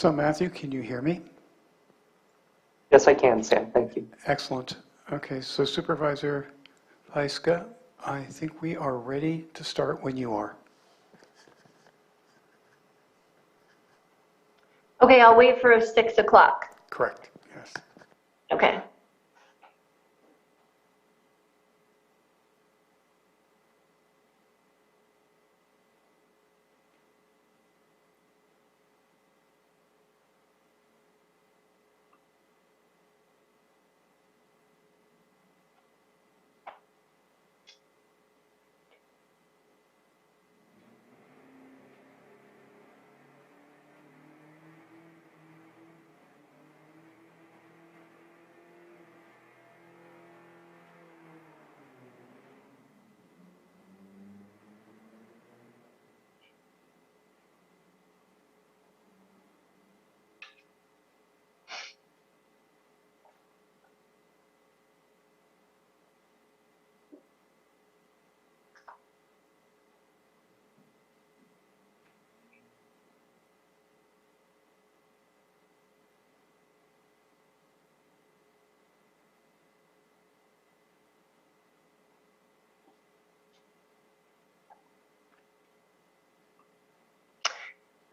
So Matthew, can you hear me? Yes, I can, Sam. Thank you. Excellent. Okay, so Supervisor Pyska, I think we are ready to start when you are. Okay, I'll wait for 6 o'clock. Correct, yes. Okay.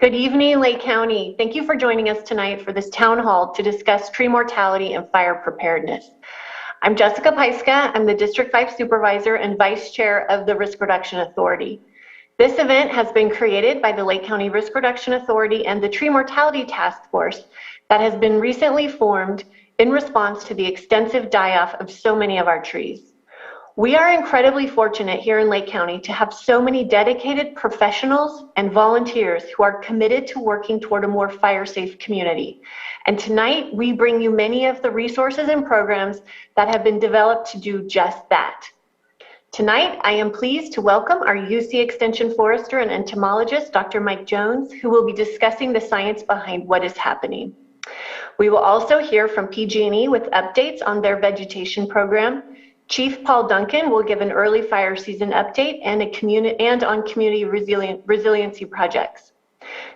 Good evening, Lake County. Thank you for joining us tonight for this town hall to discuss tree mortality and fire preparedness. I'm Jessica Pyska. I'm the District 5 Supervisor and Vice Chair of the Risk Reduction Authority. This event has been created by the Lake County Risk Reduction Authority and the Tree Mortality Task Force that has been recently formed in response to the extensive die-off of so many of our trees. We are incredibly fortunate here in Lake County to have so many dedicated professionals and volunteers who are committed to working toward a more fire-safe community. And tonight, we bring you many of the resources and programs that have been developed to do just that. Tonight, I am pleased to welcome our UC Extension Forester and entomologist, Dr. Mike Jones, who will be discussing the science behind what is happening. We will also hear from PG&E with updates on their vegetation program. Chief Paul Duncan will give an early fire season update and on community resiliency projects.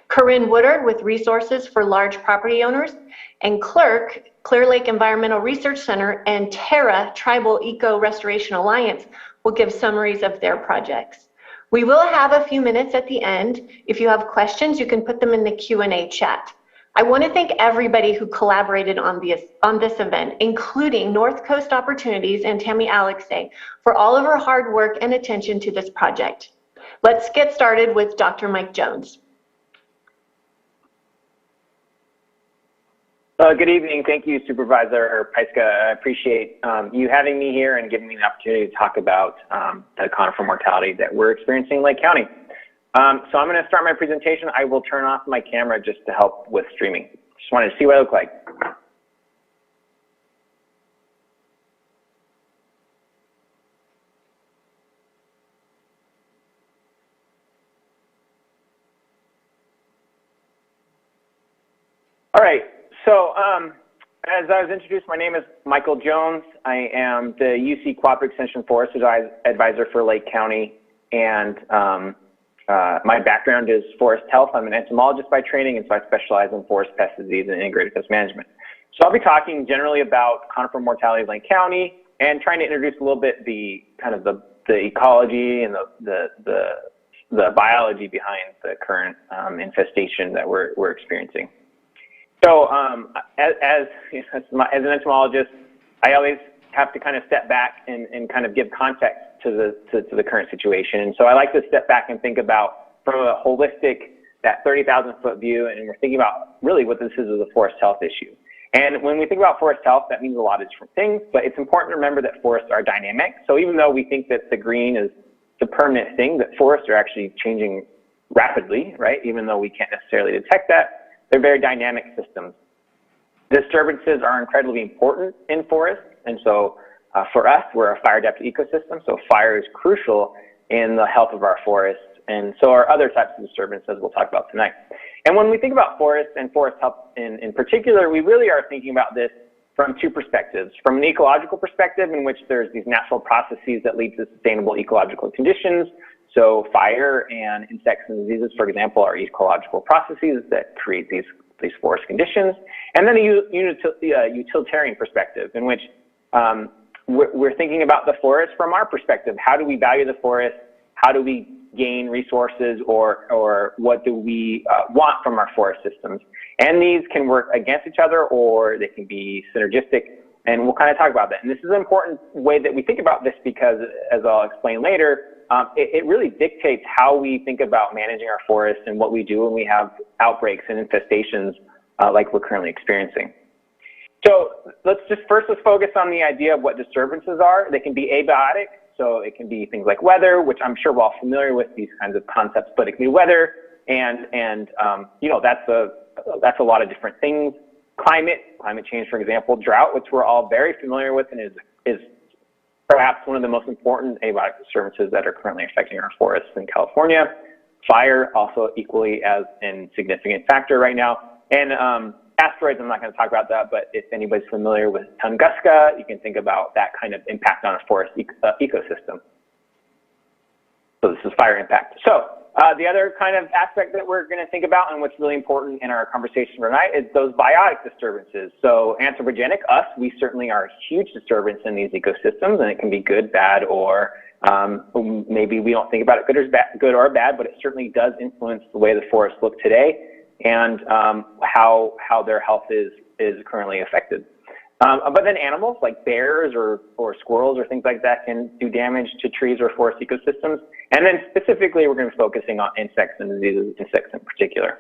Corinne Woodard with resources for large property owners, and Clerk, Clear Lake Environmental Research Center, and Terra Tribal EcoRestoration Alliance will give summaries of their projects. We will have a few minutes at the end. If you have questions, you can put them in the Q&A chat. I want to thank everybody who collaborated on this event, including North Coast Opportunities and Tammy Alexey, for all of her hard work and attention to this project. Let's get started with Dr. Mike Jones. Good evening. Thank you, Supervisor Pyska. I appreciate you having me here and giving me the opportunity to talk about the conifer mortality that we're experiencing in Lake County. So I'm going to start my presentation. I will turn off my camera just to help with streaming. Just wanted to see what I look like. All right. So as I was introduced, my name is Michael Jones. I am the UC Cooperative Extension Forest Advisor for Lake County, and my background is forest health. I'm an entomologist by training, and so I specialize in forest pest disease and integrated pest management. So I'll be talking generally about conifer mortality in Lake County and trying to introduce a little bit the ecology and the biology behind the current infestation that we're experiencing. So as an entomologist, I always have to kind of step back and kind of give context to the current situation. And so I like to step back and think about from a holistic, that 30,000-foot view, and we're thinking about really what this is a forest health issue. And when we think about forest health, that means a lot of different things, but it's important to remember that forests are dynamic. So even though we think that the green is the permanent thing, that forests are actually changing rapidly, right? Even though we can't necessarily detect that, they're very dynamic systems. Disturbances are incredibly important in forests, and so for us, we're a fire-adapted ecosystem, so fire is crucial in the health of our forests, and so are other types of disturbances we'll talk about tonight. And when we think about forests and forest health in particular, we really are thinking about this from two perspectives. From an ecological perspective, in which there's these natural processes that lead to sustainable ecological conditions. So fire and insects and diseases, for example, are ecological processes that create these these forest conditions. And then a utilitarian perspective in which we're thinking about the forest from our perspective. How do we value the forest? How do we gain resources, or what do we want from our forest systems? And these can work against each other, or they can be synergistic. And we'll kind of talk about that. And this is an important way that we think about this because, as I'll explain later, it really dictates how we think about managing our forests and what we do when we have outbreaks and infestations like we're currently experiencing. So let's focus on the idea of what disturbances are. They can be abiotic, so it can be things like weather, which I'm sure we're all familiar with these kinds of concepts, but it can be weather, and you know, that's a lot of different things. Climate change, for example, drought, which we're all very familiar with and is perhaps one of the most important abiotic disturbances that are currently affecting our forests in California. Fire, also equally as a significant factor right now. And asteroids, I'm not going to talk about that, but if anybody's familiar with Tunguska, you can think about that kind of impact on a forest ecosystem. So this is fire impact. So the other kind of aspect that we're going to think about and what's really important in our conversation tonight is those biotic disturbances. So anthropogenic, us, we certainly are a huge disturbance in these ecosystems, and it can be good, bad, or maybe we don't think about it good or bad, but it certainly does influence the way the forests look today and how their health is currently affected. But then animals like bears or squirrels or things like that can do damage to trees or forest ecosystems. And then specifically, we're going to be focusing on insects and diseases, insects in particular.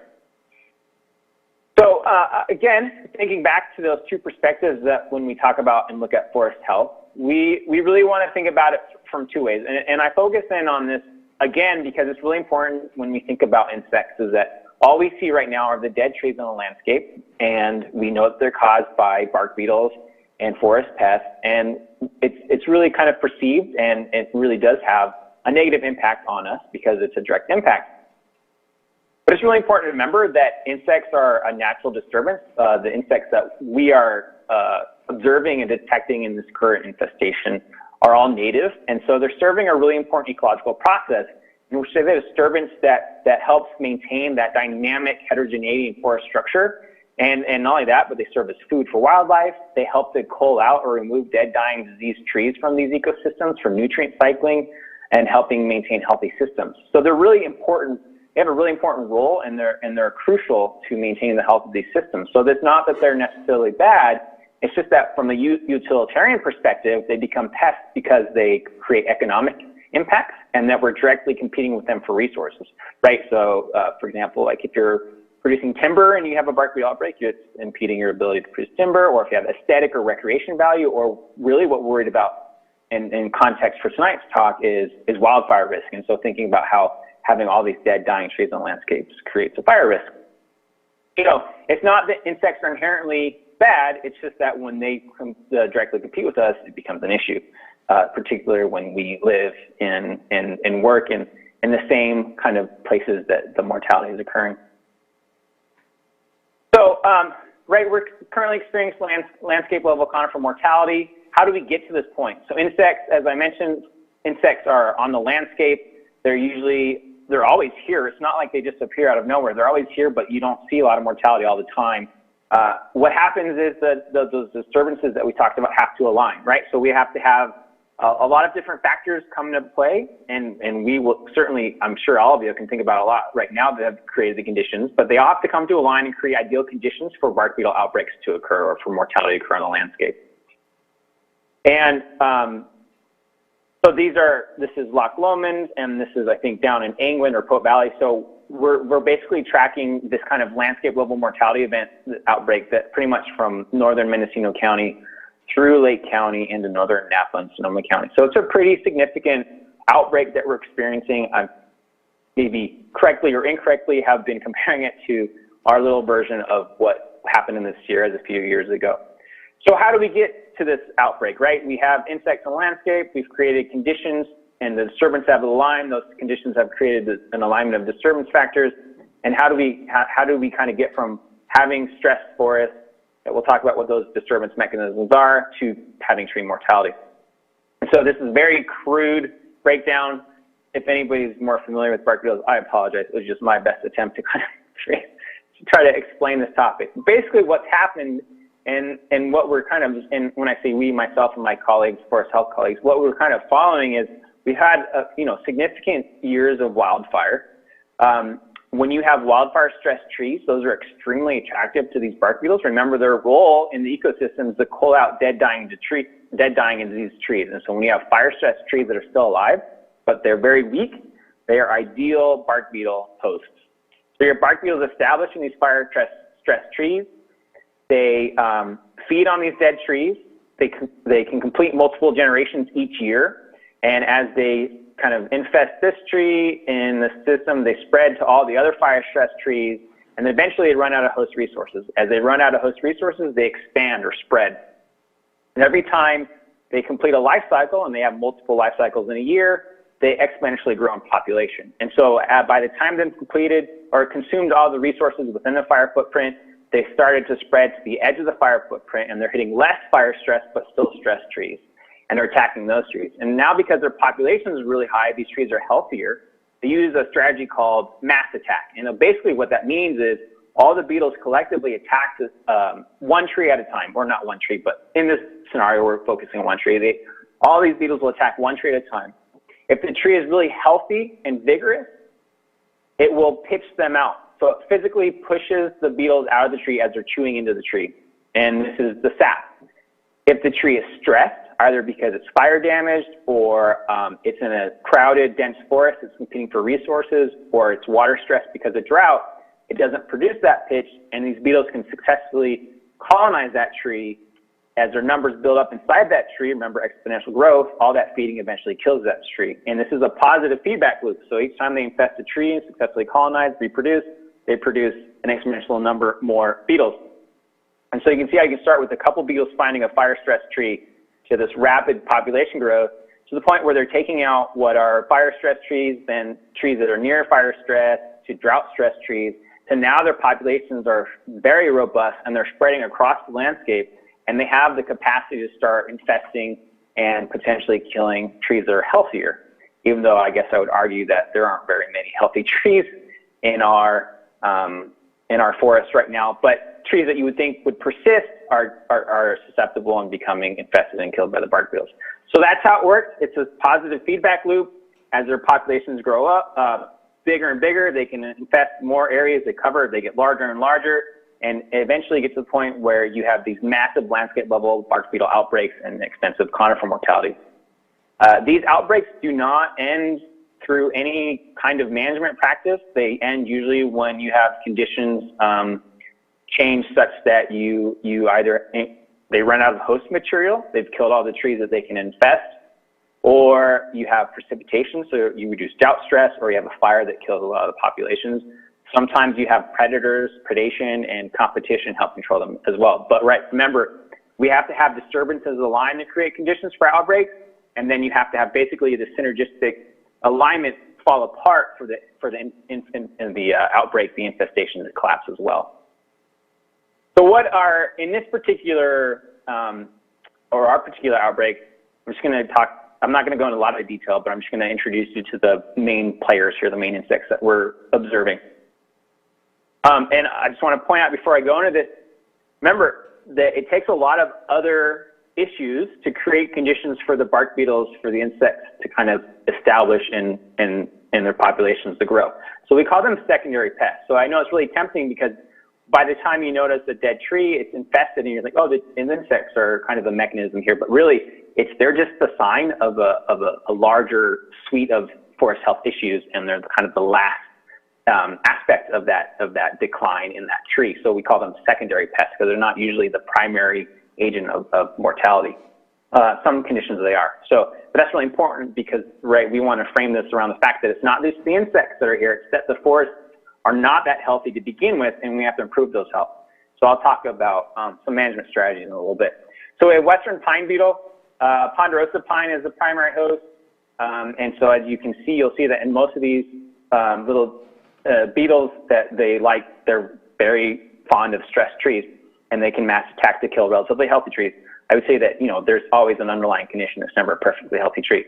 So again, thinking back to those two perspectives that when we talk about and look at forest health, we really want to think about it from two ways. And I focus in on this, again, because it's really important when we think about insects is that all we see right now are the dead trees on the landscape, and we know that they're caused by bark beetles and forest pests, and it's really kind of perceived, and it really does have a negative impact on us because it's a direct impact. But it's really important to remember that insects are a natural disturbance. The insects that we are observing and detecting in this current infestation are all native, and so they're serving a really important ecological process in which they're a disturbance that helps maintain that dynamic heterogeneity in forest structure. And not only that, but they serve as food for wildlife. They help to cull out or remove dead, dying, diseased trees from these ecosystems for nutrient cycling and helping maintain healthy systems. So they're really important. They have a really important role, and they're crucial to maintaining the health of these systems. So it's not that they're necessarily bad. It's just that from a utilitarian perspective, they become pests because they create economic impacts, and that we're directly competing with them for resources, right? So, for example, like if you're producing timber and you have a bark beetle outbreak, it's impeding your ability to produce timber, or if you have aesthetic or recreation value, or really what we're worried about in context for tonight's talk is wildfire risk. And so thinking about how having all these dead, dying trees on landscapes creates a fire risk. You know, it's not that insects are inherently bad, it's just that when they directly compete with us, it becomes an issue. Particularly when we live and work in the same kind of places that the mortality is occurring. So, right, we're currently experiencing landscape level conifer mortality. How do we get to this point? So insects, as I mentioned, insects are on the landscape. They're always here. It's not like they just appear out of nowhere. They're always here, but you don't see a lot of mortality all the time. What happens is that those disturbances that we talked about have to align, right? So we have to have a lot of different factors come into play, and we will certainly, I'm sure all of you can think about a lot right now that have created the conditions, but they all have to come to align and create ideal conditions for bark beetle outbreaks to occur or for mortality to occur on the landscape. And so this is Loch Lomond, and this is, I think, down in England or Poet Valley. So we're basically tracking this kind of landscape level mortality event outbreak that pretty much from northern Mendocino County through Lake County into northern Napa and Sonoma County. So it's a pretty significant outbreak that we're experiencing. I maybe correctly or incorrectly have been comparing it to our little version of what happened in the Sierras a few years ago. So how do we get to this outbreak, right? We have insects on the landscape, we've created conditions, and the disturbance have aligned. Those conditions have created an alignment of disturbance factors. And how do we kind of get from having stressed forests, that we'll talk about what those disturbance mechanisms are, to having tree mortality. And so this is a very crude breakdown. If anybody's more familiar with bark beetles, I apologize. It was just my best attempt to kind of try to explain this topic. Basically, what's happened, and what we're kind of, and when I say we, myself and my colleagues, forest health colleagues, what we're kind of following is we had significant years of wildfire. When you have wildfire stressed trees, those are extremely attractive to these bark beetles. Remember, their role in the ecosystem is to cull out dead, dying and diseased trees. And so when you have fire stressed trees that are still alive, but they're very weak, they are ideal bark beetle hosts. So your bark beetles establish in these fire stressed trees. They feed on these dead trees. They can complete multiple generations each year. And as they kind of infest this tree in the system, they spread to all the other fire stressed trees, and then eventually they run out of host resources. As they run out of host resources, they expand or spread. And every time they complete a life cycle, and they have multiple life cycles in a year, they exponentially grow in population. And so by the time they've completed or consumed all the resources within the fire footprint, they started to spread to the edge of the fire footprint, and they're hitting less fire stress but still stressed trees. And they're attacking those trees. And now because their population is really high, these trees are healthier, they use a strategy called mass attack. And basically what that means is all the beetles collectively attack one tree at a time, or not one tree, but in this scenario, we're focusing on one tree. All these beetles will attack one tree at a time. If the tree is really healthy and vigorous, it will pitch them out. So it physically pushes the beetles out of the tree as they're chewing into the tree. And this is the sap. If the tree is stressed, either because it's fire damaged, or it's in a crowded, dense forest, it's competing for resources, or it's water stressed because of drought, it doesn't produce that pitch, and these beetles can successfully colonize that tree. As their numbers build up inside that tree, remember exponential growth, all that feeding eventually kills that tree. And this is a positive feedback loop. So each time they infest a tree and successfully colonize, reproduce, they produce an exponential number more beetles. And so you can see how you can start with a couple beetles finding a fire-stressed tree to this rapid population growth, to the point where they're taking out what are fire-stressed trees, then trees that are near fire stress, to drought-stressed trees, to now their populations are very robust and they're spreading across the landscape, and they have the capacity to start infesting and potentially killing trees that are healthier, even though I guess I would argue that there aren't very many healthy trees in our forests right now, but trees that you would think would persist are susceptible and becoming infested and killed by the bark beetles. So that's how it works. It's a positive feedback loop. As their populations grow up, bigger and bigger, they can infest more areas they cover. They get larger and larger, and eventually get to the point where you have these massive landscape level bark beetle outbreaks and extensive conifer mortality. These outbreaks do not end through any kind of management practice. They end usually when you have conditions change such that they run out of host material, they've killed all the trees that they can infest, or you have precipitation, so you reduce drought stress, or you have a fire that kills a lot of the populations. Sometimes you have predators, predation, and competition help control them as well. But remember, we have to have disturbances aligned to create conditions for outbreaks, and then you have to have basically the synergistic alignment fall apart for the outbreak, the infestation to collapse as well. So what are, in this particular, or our particular outbreak, I'm just going to talk, I'm not going to go into a lot of detail, but I'm just going to introduce you to the main players here, the main insects that we're observing. And I just want to point out before I go into this, remember that it takes a lot of other issues to create conditions for the bark beetles, for the insects to kind of establish in their populations to grow. So we call them secondary pests. So I know it's really tempting because by the time you notice a dead tree, it's infested, and you're like, oh, the insects are kind of a mechanism here. But really, they're just the sign of a larger suite of forest health issues, and they're kind of the last aspect of that decline in that tree. So we call them secondary pests because they're not usually the primary agent of mortality. Some conditions they are. So, but that's really important because, we want to frame this around the fact that it's not just the insects that are here, it's that the forests are not that healthy to begin with, and we have to improve those health. So I'll talk about some management strategies in a little bit. So we have Western pine beetle. Ponderosa pine is the primary host. And so as you can see, you'll see that in most of these little beetles that they're very fond of stressed trees, and they can mass attack to kill relatively healthy trees. I would say that, there's always an underlying condition that's never a perfectly healthy tree.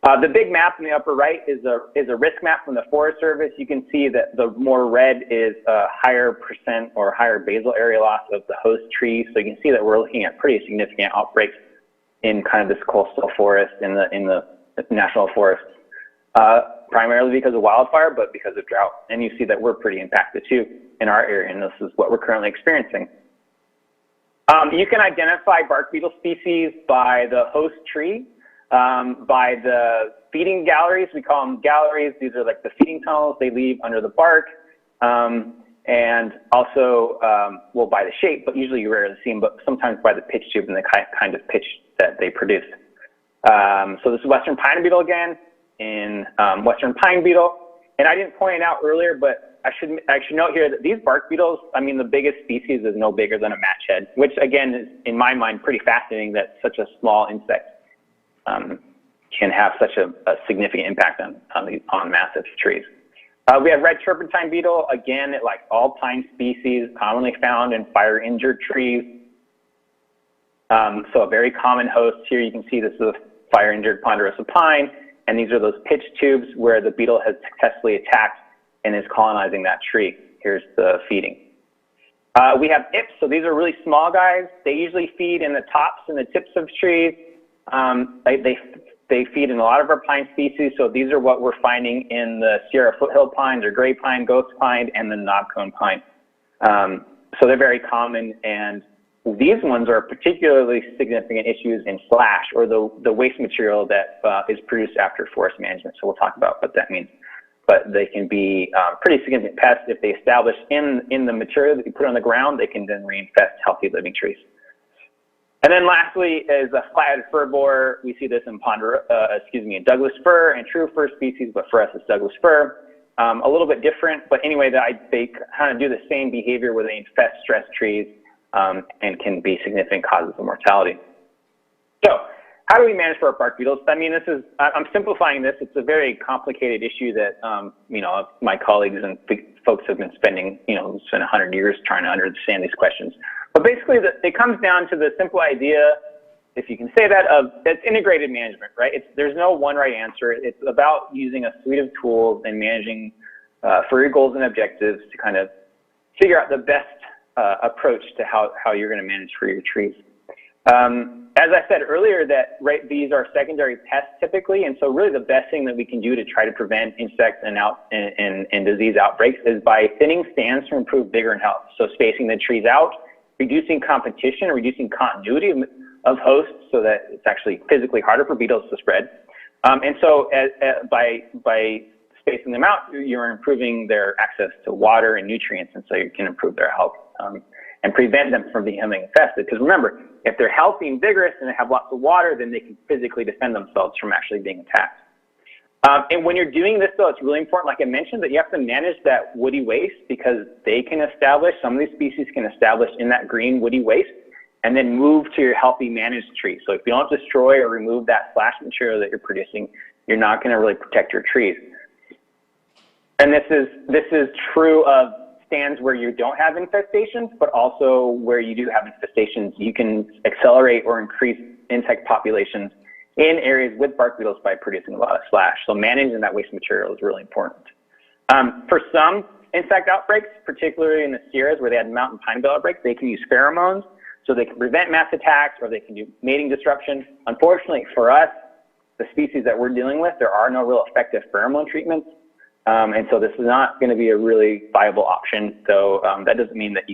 The big map in the upper right is a risk map from the Forest Service. You can see that the more red is a higher percent or higher basal area loss of the host trees. So you can see that we're looking at pretty significant outbreaks in kind of this coastal forest in the national forest, primarily because of wildfire, but because of drought. And you see that we're pretty impacted too in our area, and this is what we're currently experiencing. You can identify bark beetle species by the host tree. By the feeding galleries, we call them galleries. These are like the feeding tunnels they leave under the bark, and also, well, by the shape, but usually you rarely see them, but sometimes by the pitch tube and the kind of pitch that they produce. So this is Western Pine Beetle again, in Western Pine Beetle. And I didn't point it out earlier, but I should note here that these bark beetles, I mean, the biggest species is no bigger than a match head, which again is, in my mind, pretty fascinating that such a small insect can have such a significant impact on massive trees. We have red turpentine beetle, again, like all pine species, commonly found in fire-injured trees. So a very common host here. You can see this is a fire-injured Ponderosa pine, and these are those pitch tubes where the beetle has successfully attacked and is colonizing that tree. Here's the feeding. We have ips, so these are really small guys. They usually feed in the tops and the tips of trees. They feed in a lot of our pine species, so these are what we're finding in the Sierra foothill pines or gray pine, ghost pine, and the knobcone pine. So they're very common, and these ones are particularly significant issues in slash, or the waste material that is produced after forest management. So we'll talk about what that means. But they can be pretty significant pests if they establish in the material that you put on the ground. They can then reinfest healthy living trees. And then lastly is a flat-headed fir borer. We see this in in Douglas fir and true fir species, but for us it's Douglas fir. A little bit different, but anyway, they kind of do the same behavior where they infest stress trees and can be significant causes of mortality. So how do we manage for our bark beetles? I mean, I'm simplifying this. It's a very complicated issue that, my colleagues and folks have been spending, spent 100 years trying to understand these questions. But basically, it comes down to the simple idea, if you can say that, it's integrated management, right? There's no one right answer. It's about using a suite of tools and managing for your goals and objectives to kind of figure out the best approach to how you're going to manage for your trees. As I said earlier, these are secondary pests typically, and so really the best thing that we can do to try to prevent insect and disease outbreaks is by thinning stands to improve vigor and health. So spacing the trees out, reducing competition, reducing continuity of hosts so that it's actually physically harder for beetles to spread. And so by spacing them out, you're improving their access to water and nutrients, and so you can improve their health and prevent them from becoming infested. Because remember, if they're healthy and vigorous and they have lots of water, then they can physically defend themselves from actually being attacked. And when you're doing this, though, it's really important, like I mentioned, that you have to manage that woody waste because they can establish, some of these species can establish in that green woody waste and then move to your healthy managed tree. So if you don't destroy or remove that slash material that you're producing, you're not going to really protect your trees. And this is true of stands where you don't have infestations, but also where you do have infestations, you can accelerate or increase insect populations in areas with bark beetles by producing a lot of slash. So managing that waste material is really important. For some insect outbreaks, particularly in the Sierras where they had mountain pine beetle outbreaks, they can use pheromones so they can prevent mass attacks or they can do mating disruption. Unfortunately for us, the species that we're dealing with, there are no real effective pheromone treatments. And so this is not going to be a really viable option. So that doesn't mean that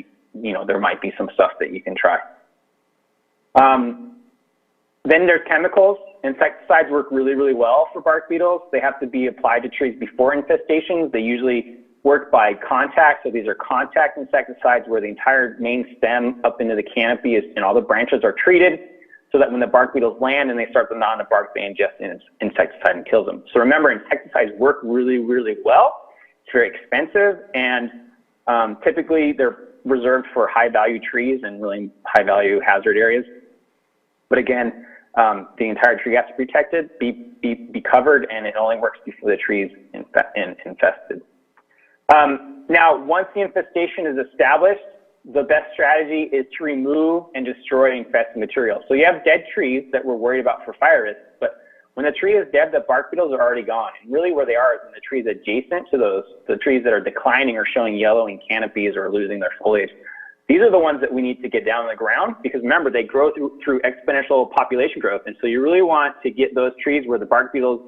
there might be some stuff that you can try. Then there's chemicals. Insecticides work really, really well for bark beetles. They have to be applied to trees before infestations. They usually work by contact. So these are contact insecticides where the entire main stem up into the canopy and all the branches are treated so that when the bark beetles land and they start to gnaw on the bark, they ingest an insecticide and kills them. So remember, insecticides work really, really well. It's very expensive, and typically they're reserved for high-value trees and really high-value hazard areas. But again, the entire tree has to be protected, be covered, and it only works before the tree is infested. Now, once the infestation is established, the best strategy is to remove and destroy infested material. So you have dead trees that we're worried about for fire risk, but when the tree is dead, the bark beetles are already gone. And really where they are is in the trees adjacent to the trees that are declining or showing yellowing canopies or losing their foliage. These are the ones that we need to get down on the ground, because remember, they grow through exponential population growth. And so you really want to get those trees where the bark beetles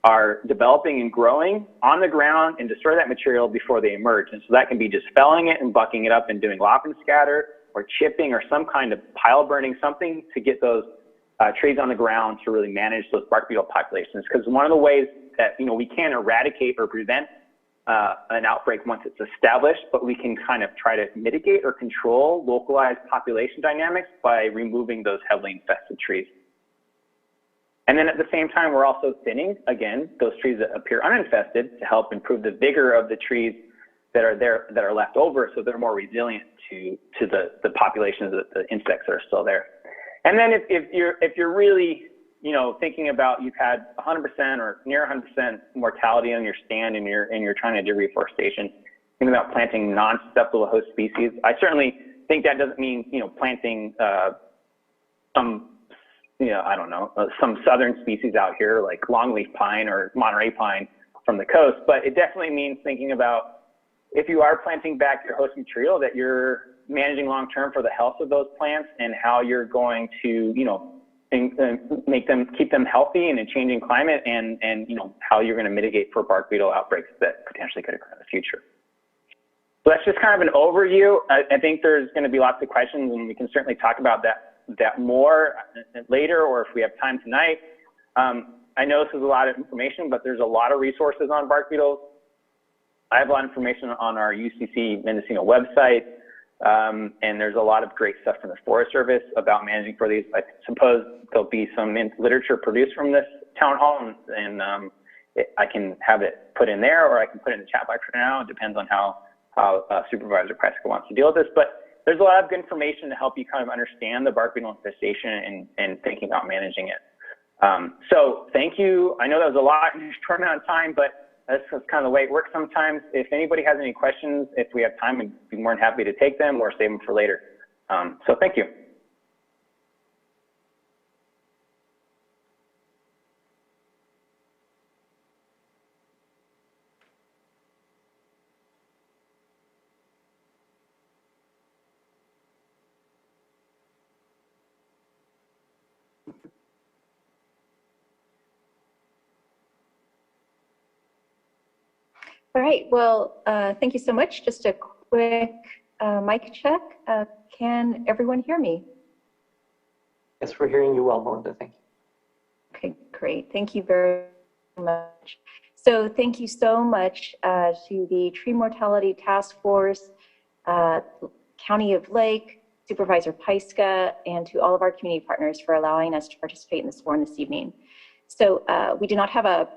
are developing and growing on the ground and destroy that material before they emerge. And so that can be just felling it and bucking it up and doing lop and scatter, or chipping, or some kind of pile burning, something to get those trees on the ground to really manage those bark beetle populations. Because one of the ways that we can't eradicate or prevent an outbreak once it's established, but we can kind of try to mitigate or control localized population dynamics by removing those heavily infested trees. And then at the same time, we're also thinning, again, those trees that appear uninfested to help improve the vigor of the trees that are there, that are left over, so they're more resilient to the populations of the insects that are still there. And then if you're really thinking about, you've had 100% or near 100% mortality on your stand and you're trying to do reforestation, think about planting non-susceptible host species. I certainly think that doesn't mean, planting some, I don't know, some southern species out here like longleaf pine or Monterey pine from the coast, but it definitely means thinking about, if you are planting back your host material, that you're managing long-term for the health of those plants and how you're going to, keep them healthy in a changing climate, and how you're going to mitigate for bark beetle outbreaks that potentially could occur in the future. So that's just kind of an overview. I think there's going to be lots of questions, and we can certainly talk about that more later, or if we have time tonight. I know this is a lot of information, but there's a lot of resources on bark beetles. I have a lot of information on our UCC Mendocino website. And there's a lot of great stuff from the Forest Service about managing for these. I suppose there'll be some literature produced from this town hall, and I can have it put in there, or I can put it in the chat box for now. It depends on how Supervisor Prescott wants to deal with this. But there's a lot of good information to help you kind of understand the bark beetle infestation and thinking about managing it. So thank you. I know that was a lot in a short amount of time, but that's kind of the way it works sometimes. If anybody has any questions, if we have time, we'd be more than happy to take them or save them for later. So thank you. All right, well, thank you so much. Just a quick mic check. Can everyone hear me? Yes, we're hearing you well, Melinda. Thank you. Okay, great. Thank you very much. So thank you so much to the Tree Mortality Task Force, County of Lake, Supervisor Pyska, and to all of our community partners for allowing us to participate in this forum this evening. So we do not have a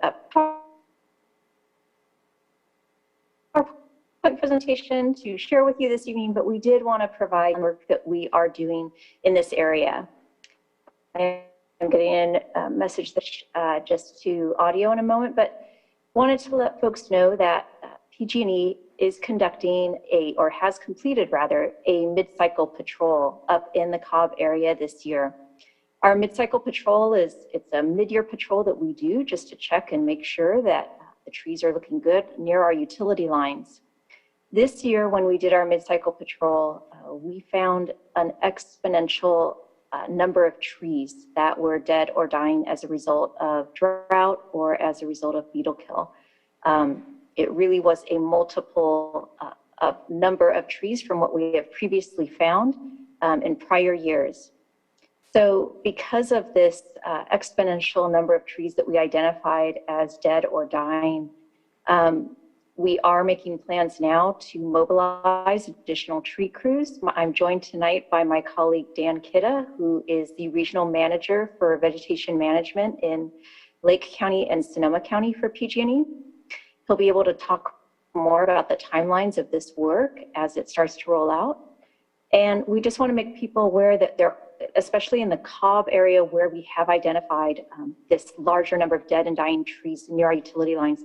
presentation to share with you this evening, but we did want to provide work that we are doing in this area. I am getting a message that just to audio in a moment, but wanted to let folks know that PG&E is conducting or has completed rather, a mid-cycle patrol up in the Cobb area this year. Our mid-cycle patrol it's a mid-year patrol that we do just to check and make sure that the trees are looking good near our utility lines. This year, when we did our mid-cycle patrol, we found an exponential number of trees that were dead or dying as a result of drought or as a result of beetle kill. It really was a multiple number of trees from what we have previously found in prior years. So because of this exponential number of trees that we identified as dead or dying, we are making plans now to mobilize additional tree crews. I'm joined tonight by my colleague Dan Kidda, who is the Regional Manager for Vegetation Management in Lake County and Sonoma County for PG&E. He'll be able to talk more about the timelines of this work as it starts to roll out. And we just want to make people aware that there, especially in the Cobb area where we have identified this larger number of dead and dying trees near our utility lines,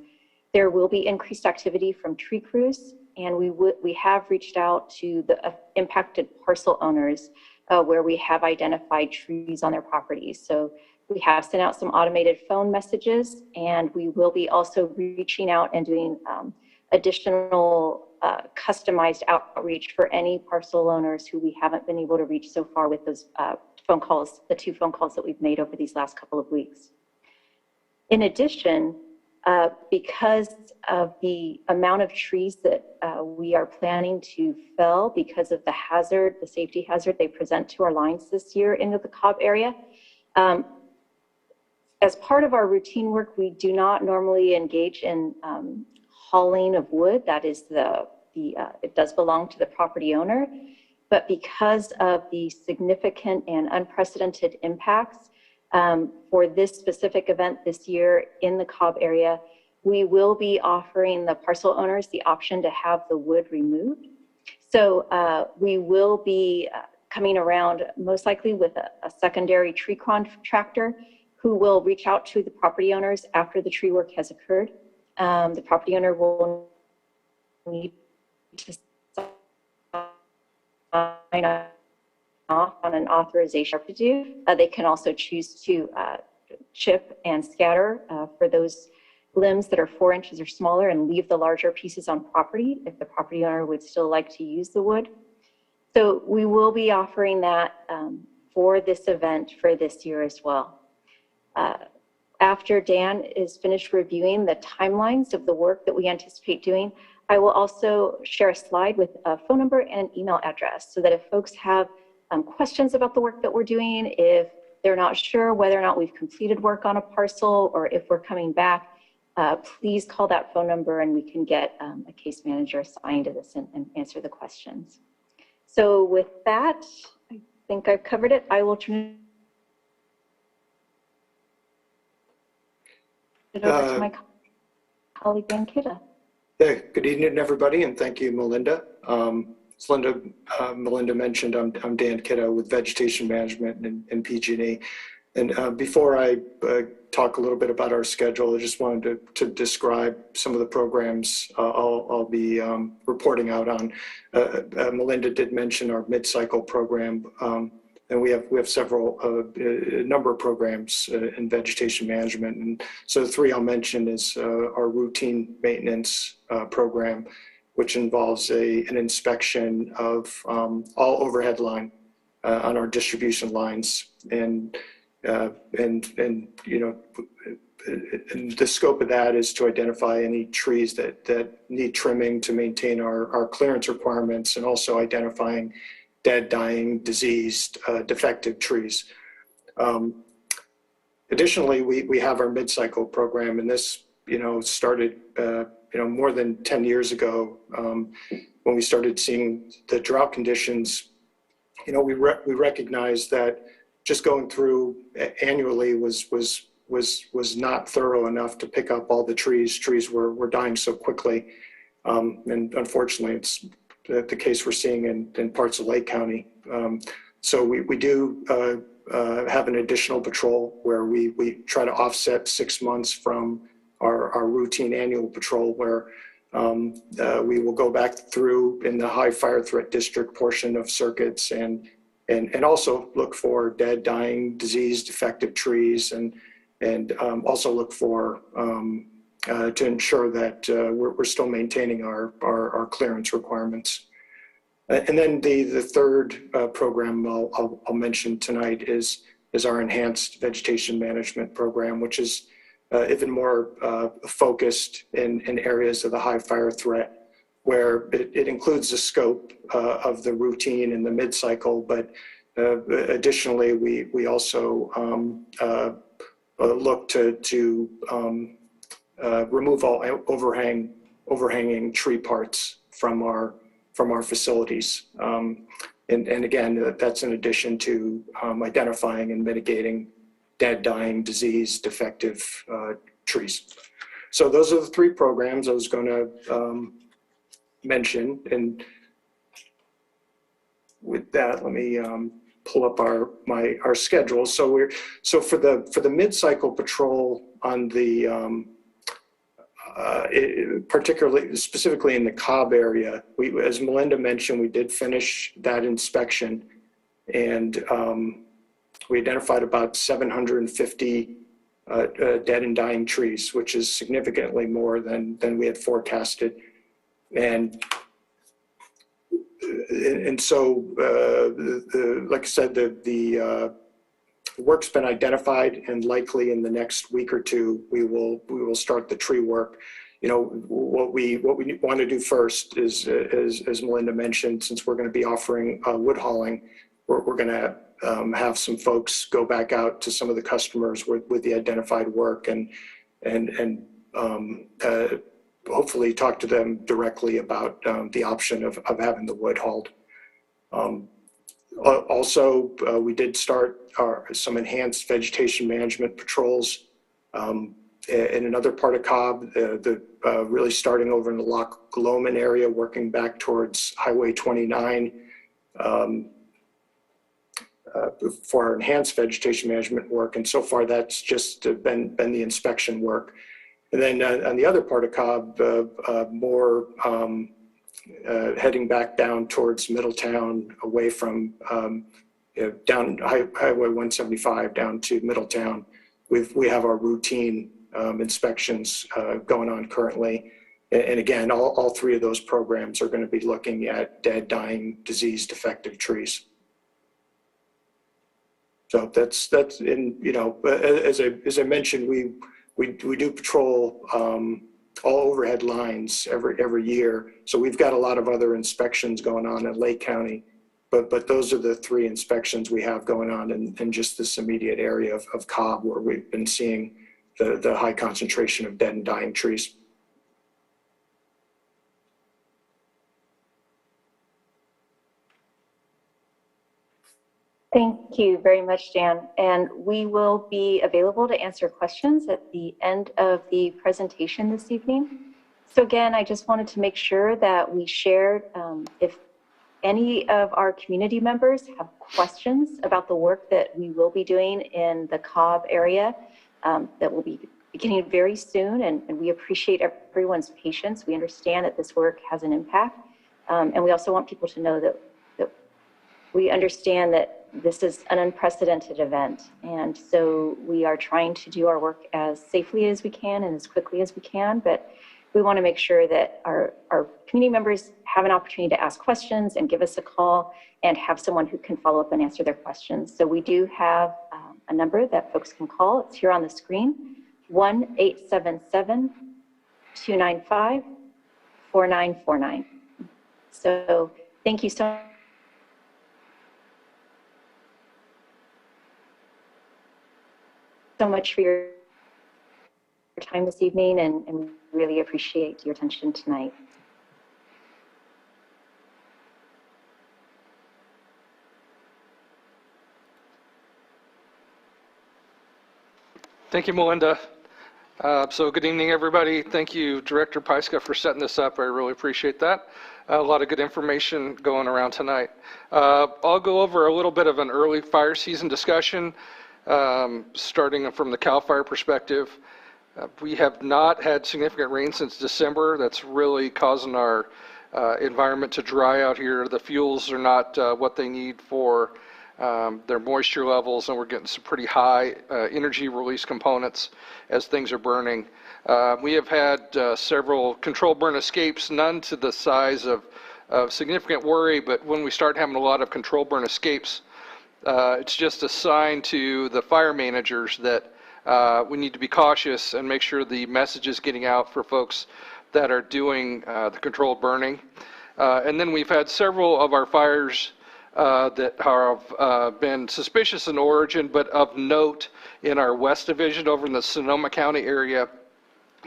there will be increased activity from tree crews, and we have reached out to the impacted parcel owners where we have identified trees on their properties. So we have sent out some automated phone messages, and we will be also reaching out and doing additional customized outreach for any parcel owners who we haven't been able to reach so far with those phone calls, the 2 phone calls that we've made over these last couple of weeks. In addition, because of the amount of trees that we are planning to fell because of the hazard, the safety hazard they present to our lines this year into the Cobb area, as part of our routine work, we do not normally engage in hauling of wood. That is it does belong to the property owner. But because of the significant and unprecedented impacts for this specific event this year in the Cobb area, we will be offering the parcel owners the option to have the wood removed. So we will be coming around most likely with a secondary tree contractor who will reach out to the property owners after the tree work has occurred. The property owner will need to sign off on an authorization to do. They can also choose to chip and scatter for those limbs that are 4 inches or smaller and leave the larger pieces on property if the property owner would still like to use the wood. So we will be offering that for this event for this year as well. After Dan is finished reviewing the timelines of the work that we anticipate doing, I will also share a slide with a phone number and an email address so that if folks have questions about the work that we're doing, if they're not sure whether or not we've completed work on a parcel or if we're coming back, please call that phone number and we can get a case manager assigned to this and answer the questions. So with that, I think I've covered it. I will turn it over to my colleague, Dan Kidda. Yeah, good evening, everybody, and thank you, Melinda. As Melinda mentioned, I'm Dan Kidda with Vegetation Management and PG&E. And before I talk a little bit about our schedule, I just wanted to describe some of the programs I'll be reporting out on. Melinda did mention our mid-cycle program, and we have several, a number of programs in vegetation management. And so the 3 I'll mention is our routine maintenance program, which involves an inspection of all overhead line on our distribution lines. And you know, and the scope of that is to identify any trees that need trimming to maintain our clearance requirements, and also identifying dead, dying, diseased, defective trees. Additionally, we have our mid-cycle program, and this, you know, started, you know, more than 10 years ago when we started seeing the drought conditions. You know, we recognized that just going through annually was not thorough enough to pick up all the trees. Trees were dying so quickly, and unfortunately, it's the case we're seeing in parts of Lake County. So we do have an additional patrol where we try to offset 6 months from our routine annual patrol, where we will go back through in the high fire threat district portion of circuits and also look for dead, dying, diseased, defective trees, and also look for to ensure that we're still maintaining our clearance requirements. And then the third program I'll mention tonight is our enhanced vegetation management program, which is even more focused in areas of the high fire threat, where it includes the scope of the routine and the mid-cycle, but additionally, we also look to remove all overhanging tree parts from our facilities. And again, that's in addition to identifying and mitigating dead, dying, diseased, defective trees. So those are the 3 programs I was going to mention. And with that, let me pull up our schedule. So for the mid-cycle patrol on the specifically in the Cobb area, as Melinda mentioned, we did finish that inspection and we identified about 750 dead and dying trees, which is significantly more than we had forecasted. And so, like I said, the work's been identified, and likely in the next week or two, we will start the tree work. You know, what we want to do first is, as Melinda mentioned, since we're going to be offering wood hauling, we're going to have some folks go back out to some of the customers with the identified work and hopefully talk to them directly about the option of having the wood hauled. Also, we did start some enhanced vegetation management patrols in another part of Cobb, really starting over in the Loch Lomond area, working back towards Highway 29 for our enhanced vegetation management work. And so far, that's just been the inspection work. And then on the other part of Cobb, more heading back down towards Middletown, away from down Highway 175 down to Middletown. We have our routine inspections going on currently. And again, all three of those programs are going to be looking at dead, dying, disease, defective trees. So that's in, you know, as I mentioned, we do patrol all overhead lines every year. So we've got a lot of other inspections going on in Lake County, but those are the three inspections we have going on in just this immediate area of Cobb, where we've been seeing the high concentration of dead and dying trees. Thank you very much, Dan. And we will be available to answer questions at the end of the presentation this evening. So again, I just wanted to make sure that we shared, if any of our community members have questions about the work that we will be doing in the Cobb area, that will be beginning very soon, and we appreciate everyone's patience. We understand that this work has an impact, and we also want people to know that we understand that this is an unprecedented event, and so we are trying to do our work as safely as we can and as quickly as we can, but we want to make sure that our community members have an opportunity to ask questions and give us a call and have someone who can follow up and answer their questions. So we do have a number that folks can call. It's here on the screen, 1-877-295-4949. So thank you so much for your time this evening, and really appreciate your attention tonight. Thank you, Melinda. So good evening, everybody. Thank you, Director Pyska, for setting this up. I really appreciate that. A lot of good information going around tonight. I'll go over a little bit of an early fire season discussion, starting from the CAL FIRE perspective. We have not had significant rain since December. That's really causing our environment to dry out here. The fuels are not what they need for their moisture levels, and we're getting some pretty high energy release components as things are burning. We have had several controlled burn escapes, none to the size of significant worry, but when we start having a lot of controlled burn escapes, it's just a sign to the fire managers that we need to be cautious and make sure the message is getting out for folks that are doing the controlled burning. And then we've had several of our fires that have been suspicious in origin, but of note in our West Division over in the Sonoma County area,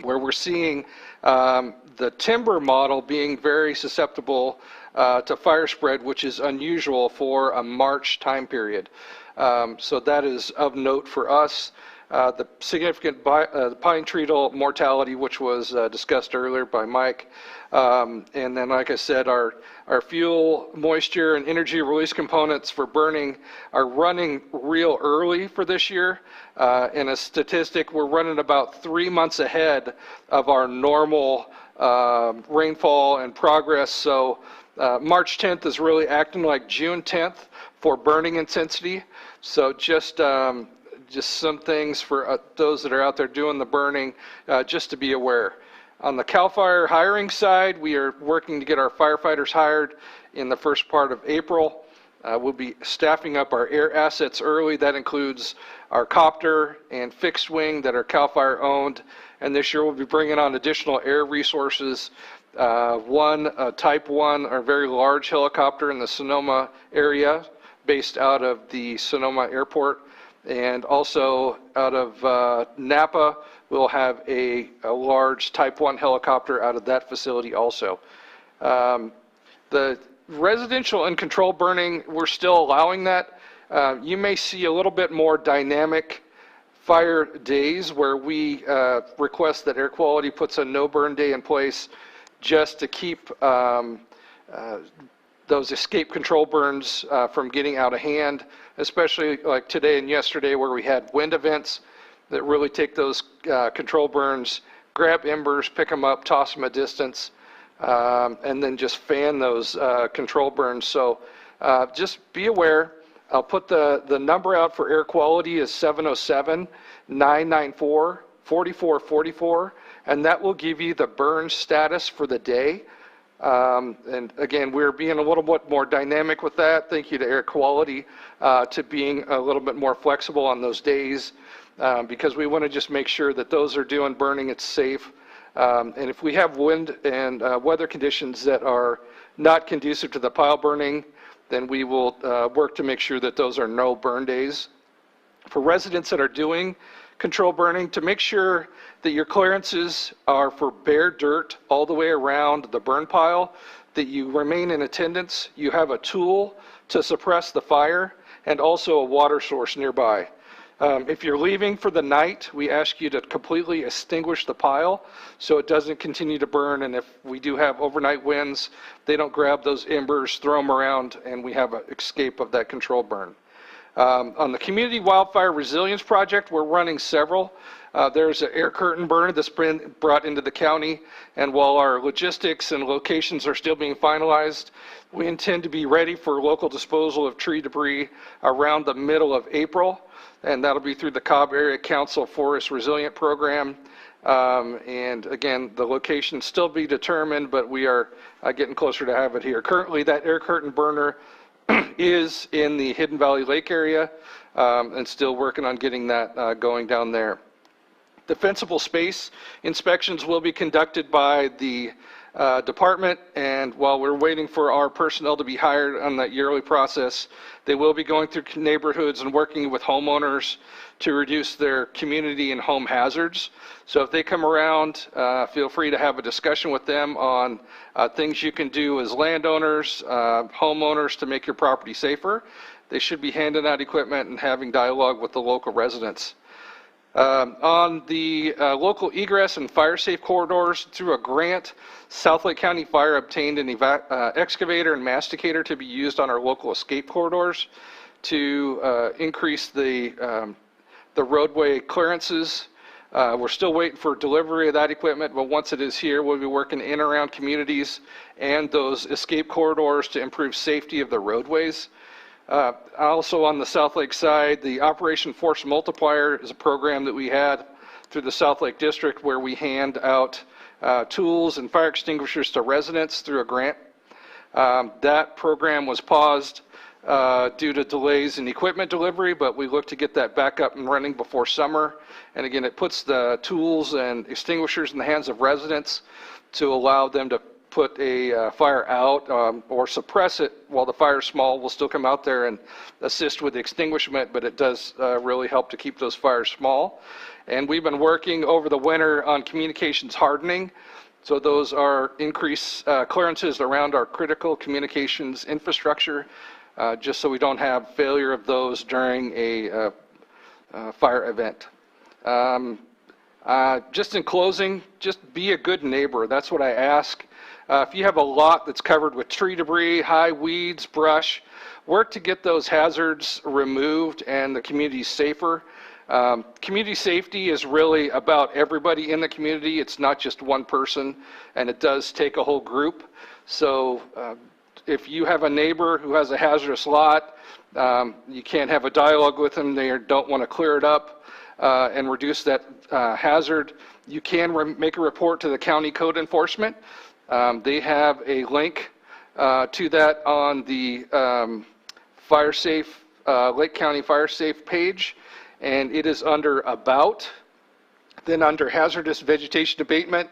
where we're seeing the timber model being very susceptible to fire spread, which is unusual for a March time period. So that is of note for us. The significant pine treatle mortality, which was discussed earlier by Mike. And then, like I said, our fuel, moisture, and energy release components for burning are running real early for this year. In a statistic, we're running about 3 months ahead of our normal rainfall and progress. So March 10th is really acting like June 10th for burning intensity. So just some things for those that are out there doing the burning, just to be aware. On the CAL FIRE hiring side, we are working to get our firefighters hired in the first part of April. We'll be staffing up our air assets early. That includes our copter and fixed wing that are CAL FIRE owned. And this year we'll be bringing on additional air resources. One Type 1, our very large helicopter in the Sonoma area, based out of the Sonoma Airport. And also out of Napa, we'll have a large Type 1 helicopter out of that facility also. The residential and controlled burning, we're still allowing that. You may see a little bit more dynamic fire days where we request that air quality puts a no burn day in place just to keep those escape control burns from getting out of hand, especially like today and yesterday where we had wind events that really take those control burns, grab embers, pick them up, toss them a distance, and then just fan those control burns. So just be aware. I'll put the number out for air quality is 707-994-4444, and that will give you the burn status for the day. And again, we're being a little bit more dynamic with that. Thank you to air quality to being a little bit more flexible on those days because we want to just make sure that those are doing burning, it's safe. And if we have wind and weather conditions that are not conducive to the pile burning, then we will work to make sure that those are no burn days. For residents that are doing control burning, to make sure that your clearances are for bare dirt all the way around the burn pile, that you remain in attendance, you have a tool to suppress the fire, and also a water source nearby. If you're leaving for the night, we ask you to completely extinguish the pile so it doesn't continue to burn, and if we do have overnight winds, they don't grab those embers, throw them around, and we have an escape of that control burn. On the Community Wildfire Resilience Project, we're running several. There's an air curtain burn that's been brought into the county, and while our logistics and locations are still being finalized, we intend to be ready for local disposal of tree debris around the middle of April, and that'll be through the Cobb Area Council Forest Resilient Program. And again, the location still be determined, but we are getting closer to have it here. Currently, that air curtain burner is in the Hidden Valley Lake area, and still working on getting that going down there. Defensible space inspections will be conducted by the department, and while we're waiting for our personnel to be hired on that yearly process, they will be going through neighborhoods and working with homeowners to reduce their community and home hazards. So if they come around, feel free to have a discussion with them on things you can do as landowners, homeowners to make your property safer. They should be handing out equipment and having dialogue with the local residents. On the local egress and fire safe corridors, through a grant, South Lake County Fire obtained an excavator and masticator to be used on our local escape corridors to increase the roadway clearances. We're still waiting for delivery of that equipment, but once it is here, we'll be working in and around communities and those escape corridors to improve safety of the roadways. Also on the South Lake side, the Operation Force Multiplier is a program that we had through the South Lake District where we hand out tools and fire extinguishers to residents through a grant. That program was paused due to delays in equipment delivery, but we look to get that back up and running before summer. And again, it puts the tools and extinguishers in the hands of residents to allow them to put a fire out or suppress it while the fire is small. We'll still come out there and assist with the extinguishment, but it does really help to keep those fires small. And we've been working over the winter on communications hardening. So those are increased clearances around our critical communications infrastructure, just so we don't have failure of those during a fire event. Just in closing, just be a good neighbor. That's what I ask. If you have a lot that's covered with tree debris, high weeds, brush, work to get those hazards removed and the community safer. Community safety is really about everybody in the community. It's not just one person, and it does take a whole group. So if you have a neighbor who has a hazardous lot, you can't have a dialogue with them, they don't want to clear it up and reduce that hazard, you can make a report to the county code enforcement. They have a link to that on the Fire Safe, Lake County Fire Safe page, and it is under About, then under Hazardous Vegetation Abatement,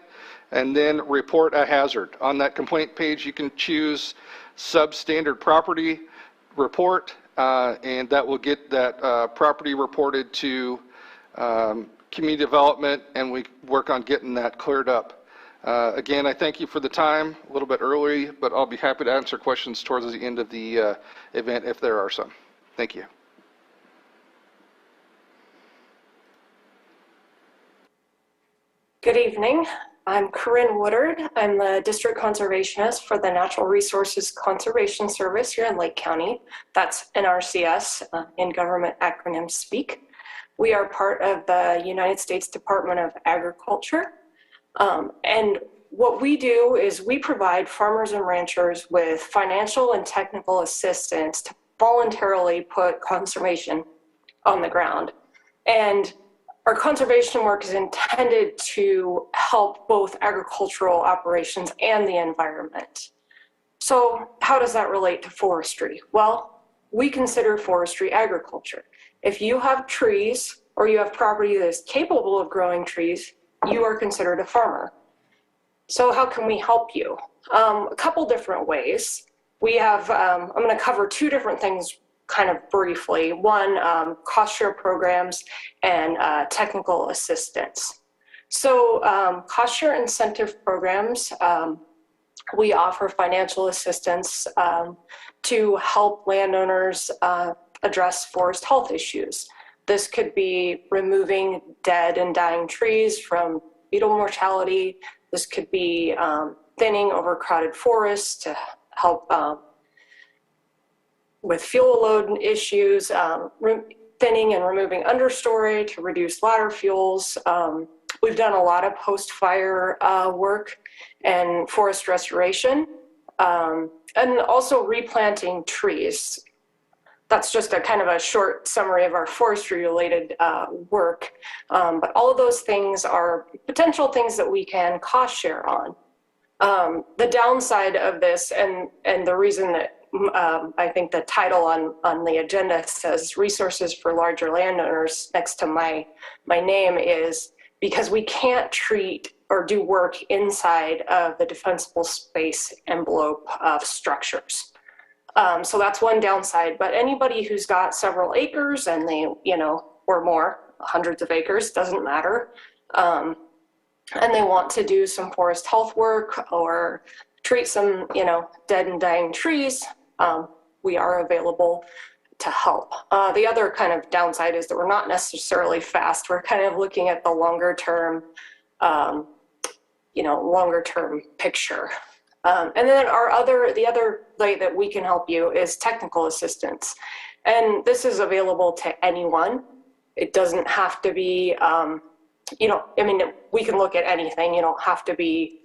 and then Report a Hazard. On that complaint page, you can choose Substandard Property Report, and that will get that property reported to Community Development, and we work on getting that cleared up. Again, I thank you for the time, a little bit early, but I'll be happy to answer questions towards the end of the event if there are some. Thank you. Good evening. I'm Corinne Woodard. I'm the District Conservationist for the Natural Resources Conservation Service here in Lake County. That's NRCS in government acronym speak. We are part of the United States Department of Agriculture. And what we do is we provide farmers and ranchers with financial and technical assistance to voluntarily put conservation on the ground. And our conservation work is intended to help both agricultural operations and the environment. So how does that relate to forestry? Well, we consider forestry agriculture. If you have trees or you have property that is capable of growing trees, you are considered a farmer. So how can we help you? A couple different ways. We have, I'm going to cover two different things kind of briefly. One, cost share programs and technical assistance. So cost share incentive programs, we offer financial assistance to help landowners address forest health issues. This could be removing dead and dying trees from beetle mortality. This could be thinning overcrowded forests to help with fuel load issues, thinning and removing understory to reduce ladder fuels. We've done a lot of post-fire work and forest restoration, and also replanting trees. That's just a kind of a short summary of our forestry related work. But all of those things are potential things that we can cost share on. The downside of this, and the reason that I think the title on the agenda says resources for larger landowners next to my name, is because we can't treat or do work inside of the defensible space envelope of structures. So that's one downside, but anybody who's got several acres and they, or more, hundreds of acres, doesn't matter, and they want to do some forest health work or treat some, dead and dying trees, we are available to help. The other kind of downside is that we're not necessarily fast. We're kind of looking at the longer term, longer term picture. And then the other way that we can help you is technical assistance. And this is available to anyone. It doesn't have to be, we can look at anything. You don't have to be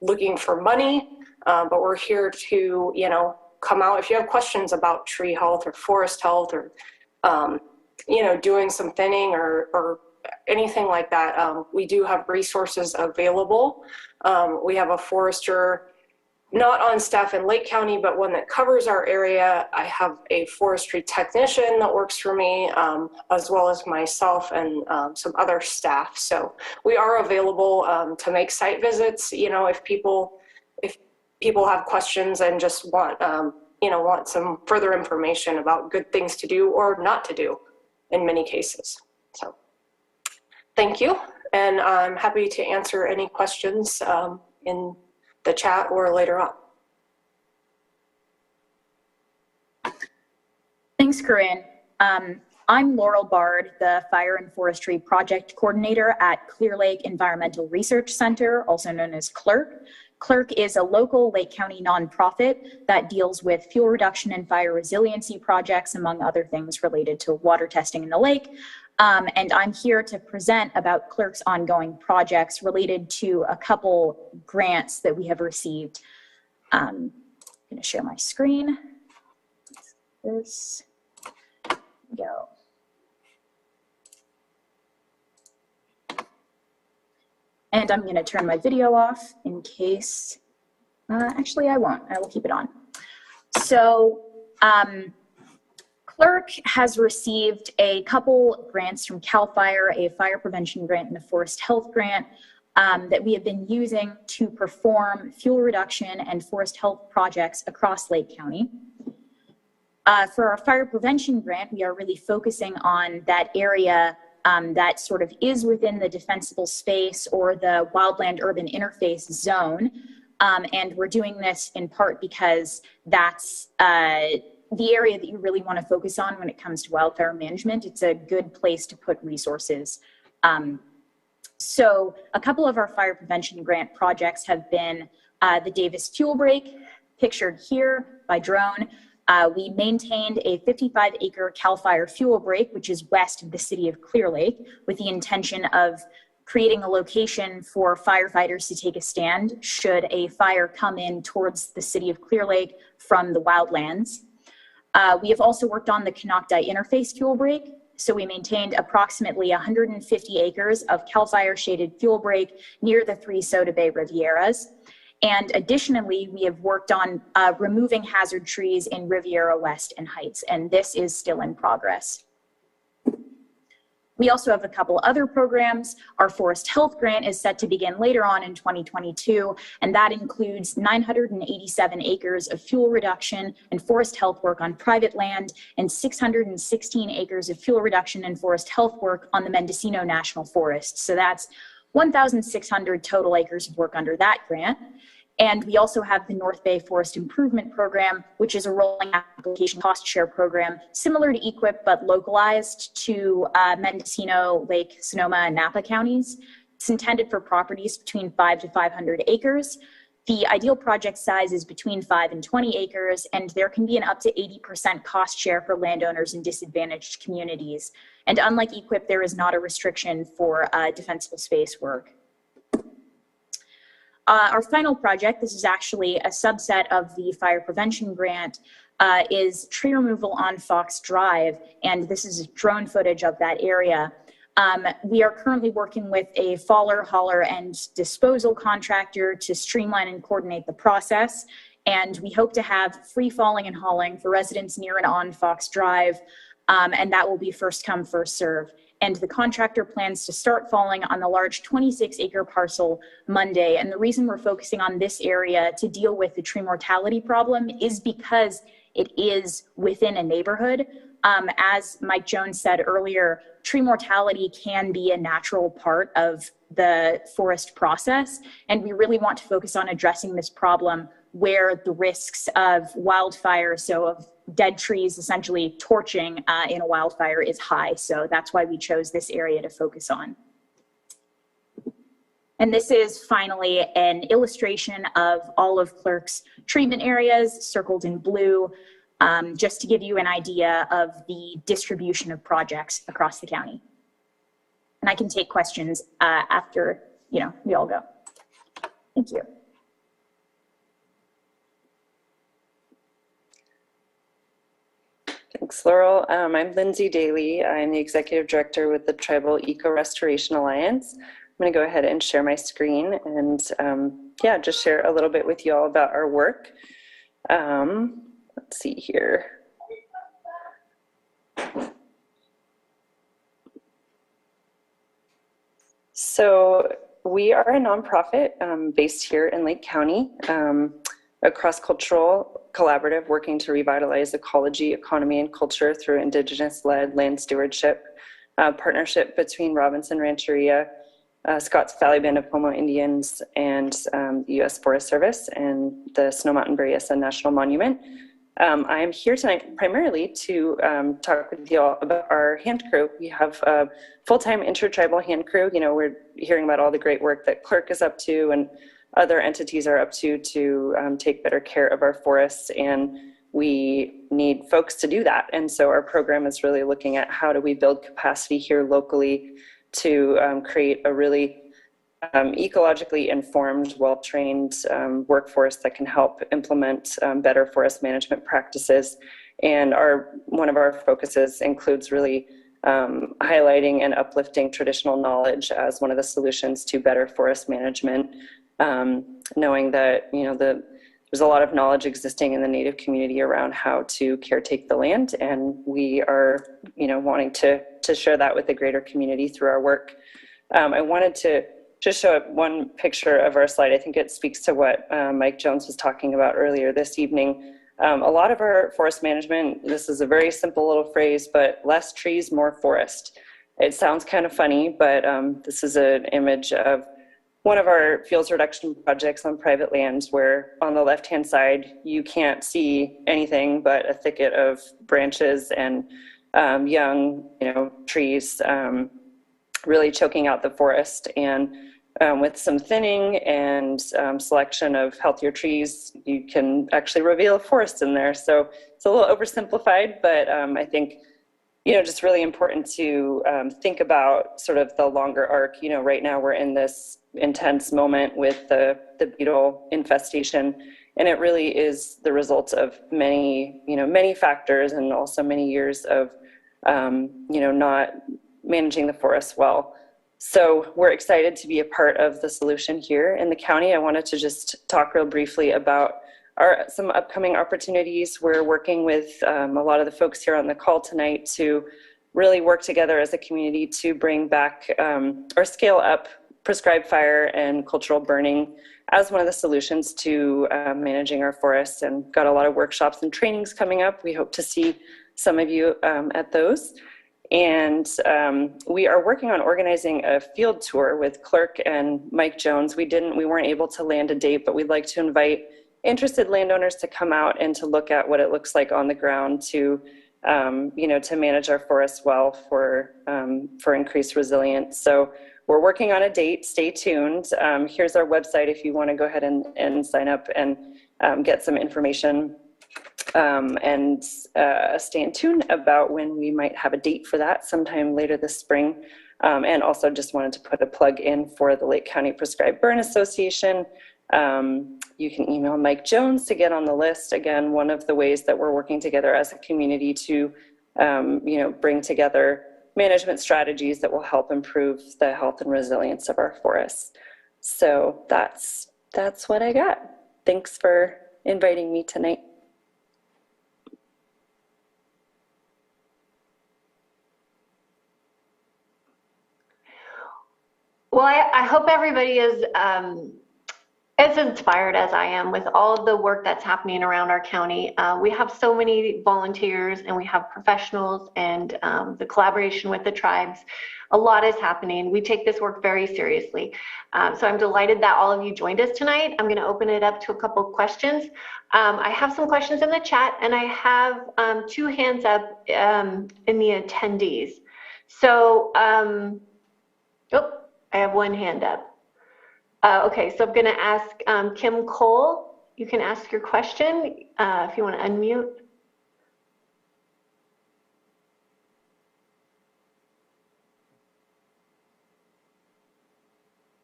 looking for money, but we're here to, come out. If you have questions about tree health or forest health or, doing some thinning or anything like that, we do have resources available. We have a forester not on staff in Lake County, but one that covers our area. I have a forestry technician that works for me, as well as myself and some other staff. So we are available to make site visits. If people have questions and just want some further information about good things to do or not to do in many cases. So thank you. And I'm happy to answer any questions in the chat or later on. Thanks, Corinne. I'm Laurel Bard, the Fire and Forestry Project Coordinator at Clear Lake Environmental Research Center, also known as Clerk. Clerk is a local Lake County nonprofit that deals with fuel reduction and fire resiliency projects, among other things related to water testing in the lake. And I'm here to present about Clerk's ongoing projects related to a couple grants that we have received. going to share my screen. This, go. And I'm going to turn my video off in case, actually I won't, I will keep it on. So Clerk has received a couple grants from CAL FIRE, a fire prevention grant and a forest health grant that we have been using to perform fuel reduction and forest health projects across Lake County. For our fire prevention grant, we are really focusing on that area that sort of is within the defensible space or the wildland urban interface zone. And we're doing this in part because that's the area that you really want to focus on when it comes to wildfire management. It's a good place to put resources. So a couple of our fire prevention grant projects have been the Davis fuel break, pictured here by drone. We maintained a 55-acre CAL FIRE fuel break, which is west of the city of Clear Lake, with the intention of creating a location for firefighters to take a stand should a fire come in towards the city of Clear Lake from the wildlands. We have also worked on the Canocti interface fuel break. So we maintained approximately 150 acres of CAL FIRE shaded fuel break near the 3 Soda Bay Rivieras. And additionally, we have worked on removing hazard trees in Riviera West and Heights, and this is still in progress. We also have a couple other programs. Our forest health grant is set to begin later on in 2022, and that includes 987 acres of fuel reduction and forest health work on private land and 616 acres of fuel reduction and forest health work on the Mendocino National Forest. So that's 1,600 total acres of work under that grant. And we also have the North Bay Forest Improvement Program, which is a rolling application cost share program, similar to EQIP, but localized to Mendocino, Lake, Sonoma, and Napa counties. It's intended for properties between 5 to 500 acres. The ideal project size is between 5 and 20 acres, and there can be an up to 80% cost share for landowners in disadvantaged communities. And unlike EQIP, there is not a restriction for defensible space work. Our final project, this is actually a subset of the fire prevention grant, is tree removal on Fox Drive, and this is drone footage of that area. We are currently working with a faller, hauler, and disposal contractor to streamline and coordinate the process, and we hope to have free falling and hauling for residents near and on Fox Drive, and that will be first come, first serve. And the contractor plans to start falling on the large 26-acre parcel Monday. And the reason we're focusing on this area to deal with the tree mortality problem is because it is within a neighborhood. As Mike Jones said earlier, tree mortality can be a natural part of the forest process. And we really want to focus on addressing this problem where the risks of wildfire, so of dead trees essentially torching in a wildfire, is high. So that's why we chose this area to focus on. And this is finally an illustration of all of Clerk's treatment areas circled in blue, just to give you an idea of the distribution of projects across the county. And I can take questions after, we all go. Thank you. Thanks, Laurel. I'm Lindsay Daly. I'm the Executive Director with the Tribal Eco-Restoration Alliance. I'm going to go ahead and share my screen and just share a little bit with you all about our work. Let's see here. So we are a nonprofit based here in Lake County, a cross-cultural collaborative working to revitalize ecology, economy, and culture through Indigenous-led land stewardship, partnership between Robinson Rancheria, Scotts Valley Band of Homo Indians, and the U.S. Forest Service, and the Snow Mountain Berryessa National Monument. I am here tonight primarily to talk with you all about our hand crew. We have a full-time intertribal hand crew. We're hearing about all the great work that Clerk is up to and other entities are up to take better care of our forests, and we need folks to do that. And so our program is really looking at how do we build capacity here locally to create a really ecologically informed, well-trained workforce that can help implement better forest management practices. And one of our focuses includes really highlighting and uplifting traditional knowledge as one of the solutions to better forest management, knowing that there's a lot of knowledge existing in the Native community around how to caretake the land, and we are wanting to share that with the greater community through our work. I wanted to just show one picture of our slide. I think it speaks to what Mike Jones was talking about earlier this evening. A lot of our forest management, this is a very simple little phrase, but less trees, more forest. It sounds kind of funny, but this is an image of one of our fuels reduction projects on private lands, where on the left-hand side, you can't see anything but a thicket of branches and young, trees really choking out the forest. And with some thinning and selection of healthier trees, you can actually reveal a forest in there. So it's a little oversimplified, but I think, just really important to think about sort of the longer arc. Right now we're in this intense moment with the beetle infestation, and it really is the result of many factors, and also many years of, not managing the forest well. So we're excited to be a part of the solution here in the county. I wanted to just talk real briefly about some upcoming opportunities. We're working with a lot of the folks here on the call tonight to really work together as a community to bring back or scale up prescribed fire and cultural burning as one of the solutions to managing our forests, and got a lot of workshops and trainings coming up. We hope to see some of you at those. And we are working on organizing a field tour with Clerk and Mike Jones. We weren't able to land a date, but we'd like to invite interested landowners to come out and to look at what it looks like on the ground to, to manage our forests well for increased resilience. So we're working on a date. Stay tuned. Here's our website if you want to go ahead and sign up and get some information. And stay in tune about when we might have a date for that sometime later this spring. And also just wanted to put a plug in for the Lake County Prescribed Burn Association. You can email Mike Jones to get on the list. Again, one of the ways that we're working together as a community to, bring together management strategies that will help improve the health and resilience of our forests. So that's what I got. Thanks for inviting me tonight. Well, I hope everybody is as inspired as I am with all of the work that's happening around our county. We have so many volunteers, and we have professionals, and the collaboration with the tribes. A lot is happening. We take this work very seriously. So I'm delighted that all of you joined us tonight. I'm going to open it up to a couple of questions. I have some questions in the chat, and I have 2 hands up in the attendees. So, I have 1 hand up. Okay, so I'm going to ask Kim Cole. You can ask your question if you want to unmute.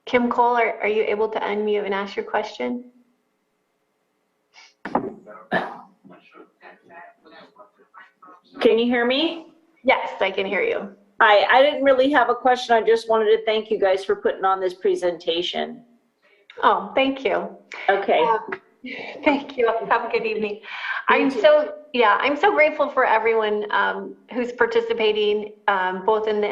Kim Cole, are you able to unmute and ask your question? Can you hear me? Yes, I can hear you. Hi, I didn't really have a question. I just wanted to thank you guys for putting on this presentation. Oh, thank you. Okay. Thank you. Have a good evening. I'm so grateful for everyone who's participating, both in the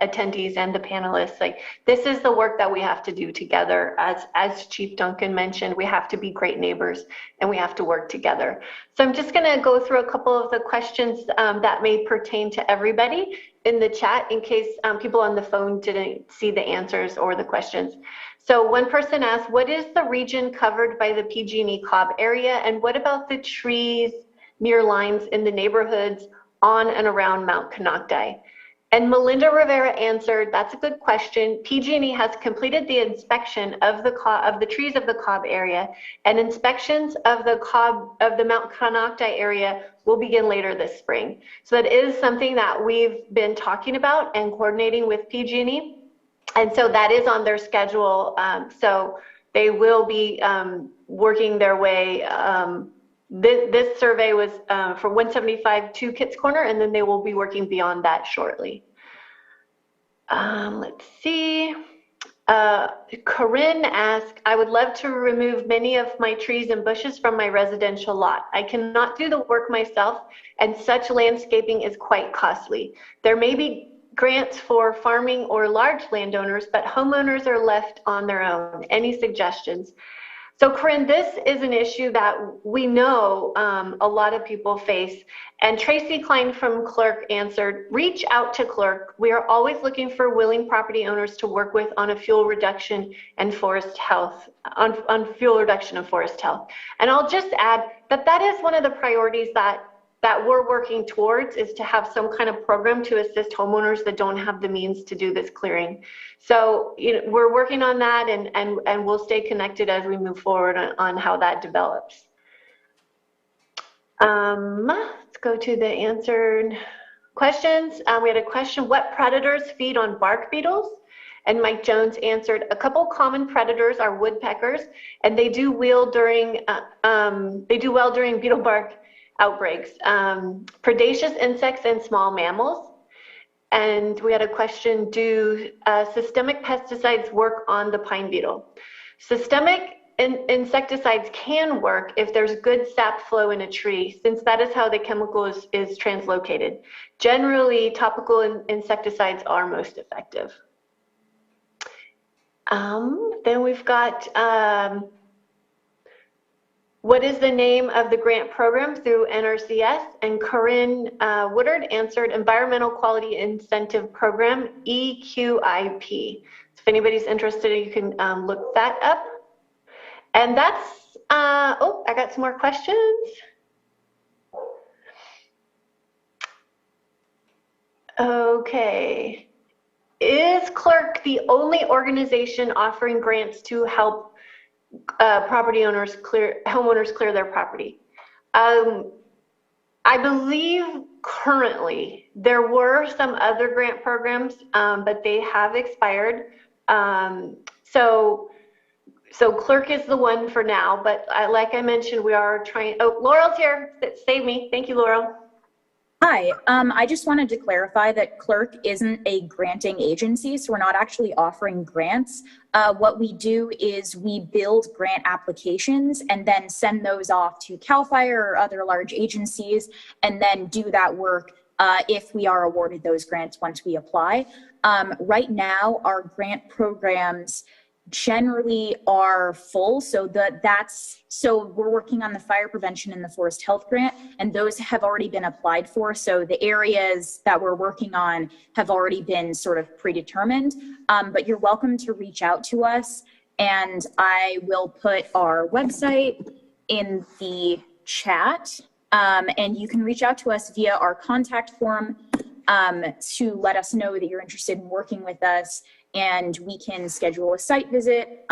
attendees and the panelists. Like, this is the work that we have to do together. As Chief Duncan mentioned, we have to be great neighbors, and we have to work together. So I'm just going to go through a couple of the questions that may pertain to everybody in the chat, in case people on the phone didn't see the answers or the questions. So one person asked, what is the region covered by the PG&E Cobb area, and what about the trees near lines in the neighborhoods on and around Mount Canocti? And Melinda Rivera answered, that's a good question. PG&E has completed the inspection of the trees of the Cobb area, and inspections of the Mount Canocti area will begin later this spring. So that is something that we've been talking about and coordinating with PG&E. And so that is on their schedule. So they will be working their way. This survey was for 175 to Kitts Corner, and then they will be working beyond that shortly. Let's see. Corinne asked, I would love to remove many of my trees and bushes from my residential lot. I cannot do the work myself, and such landscaping is quite costly. There may be grants for farming or large landowners, but homeowners are left on their own. Any suggestions? So Corinne, this is an issue that we know a lot of people face. And Tracy Klein from Clerk answered, reach out to Clerk. We are always looking for willing property owners to work with on a fuel reduction and forest health, on fuel reduction and forest health. And I'll just add that that is one of the priorities that we're working towards, is to have some kind of program to assist homeowners that don't have the means to do this clearing. So we're working on that, and we'll stay connected as we move forward on how that develops. Let's go to the answered questions. We had a question, what predators feed on bark beetles? And Mike Jones answered, a couple common predators are woodpeckers, and they do well during beetle bark outbreaks, predaceous insects and small mammals. And we had a question, do systemic pesticides work on the pine beetle? Systemic insecticides can work if there's good sap flow in a tree, since that is how the chemical is translocated. Generally, topical insecticides are most effective. Then we've got, what is the name of the grant program through NRCS? And Corinne Woodard answered, Environmental Quality Incentive Program, EQIP. So if anybody's interested, you can look that up. And that's, oh, I got some more questions. Okay. Is Clerk the only organization offering grants to help homeowners clear their property? I believe currently there were some other grant programs, but they have expired. So Clerk is the one for now, but like I mentioned, we are trying. Oh, Laurel's here. Save me. Thank you, Laurel. Hi, I just wanted to clarify that Clerk isn't a granting agency, so we're not actually offering grants. What we do is we build grant applications and then send those off to CAL FIRE or other large agencies, and then do that work if we are awarded those grants once we apply. Right now, our grant programs generally are full, so so we're working on the fire prevention and the forest health grant, and those have already been applied for. So the areas that we're working on have already been sort of predetermined, but you're welcome to reach out to us, and I will put our website in the chat, and you can reach out to us via our contact form to let us know that you're interested in working with us, and we can schedule a site visit,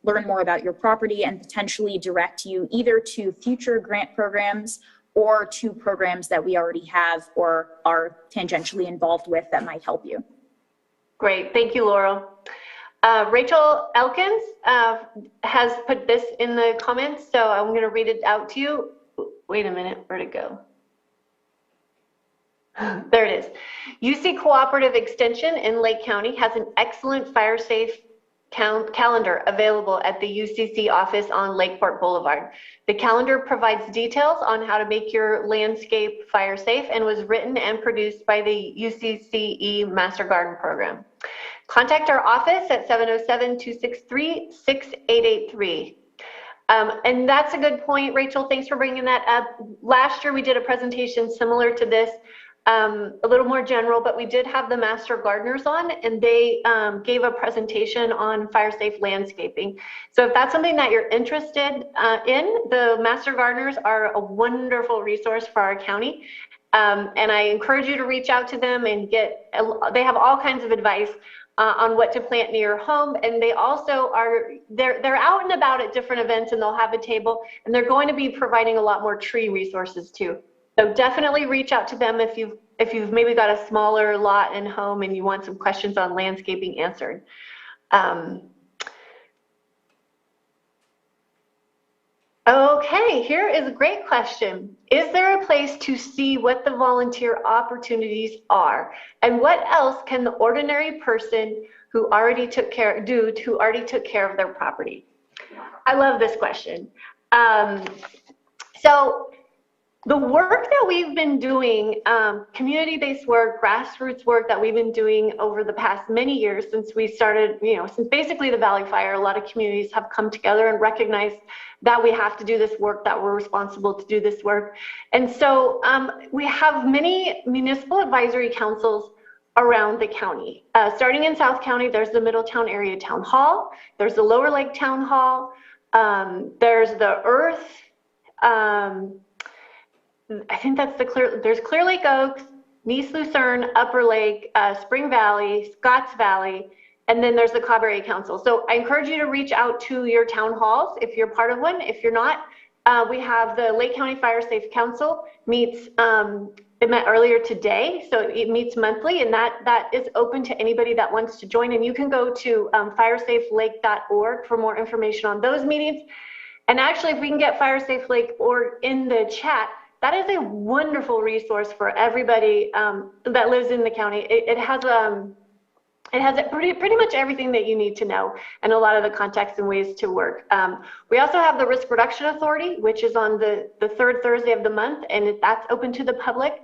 learn more about your property, and potentially direct you either to future grant programs or to programs that we already have or are tangentially involved with that might help you. Great, thank you, Laurel. Rachel Elkins has put this in the comments, so I'm going to read it out to you. Wait a minute, where'd it go? There it is. UC Cooperative Extension in Lake County has an excellent fire safe calendar available at the UCC office on Lakeport Boulevard. The calendar provides details on how to make your landscape fire safe and was written and produced by the UCCE Master Garden Program. Contact our office at 707-263-6883. And that's a good point, Rachel. Thanks for bringing that up. Last year we did a presentation similar to this. A little more general, but we did have the Master Gardeners on, and they gave a presentation on fire safe landscaping. So if that's something that you're interested in, the Master Gardeners are a wonderful resource for our county. And I encourage you to reach out to them and they have all kinds of advice on what to plant near your home. And they also they're out and about at different events, and they'll have a table, and they're going to be providing a lot more tree resources too. So definitely reach out to them if if you've maybe got a smaller lot and home and you want some questions on landscaping answered. Okay, here is a great question. Is there a place to see what the volunteer opportunities are? And what else can the ordinary person who already took care of their property? I love this question. So the work that we've been doing, community-based work, grassroots work that we've been doing over the past many years since we started, since basically the Valley Fire, a lot of communities have come together and recognized that we have to do this work, that we're responsible to do this work. And so we have many municipal advisory councils around the county. Starting in South County, there's the Middletown Area Town Hall, there's the Lower Lake Town Hall, there's the Earth, I think that's there's Clear Lake Oaks, Nice Lucerne, Upper Lake, Spring Valley, Scotts Valley, and then there's the Cobb Area Council. So I encourage you to reach out to your town halls if you're part of one. If you're not, we have the Lake County Fire Safe Council meets, it met earlier today, so it meets monthly, and that is open to anybody that wants to join. And you can go to firesafelake.org for more information on those meetings. And actually, if we can get firesafelake.org in the chat, that is a wonderful resource for everybody that lives in the county. It has pretty much everything that you need to know and a lot of the context and ways to work. We also have the Risk Reduction Authority, which is on the third Thursday of the month, and that's open to the public.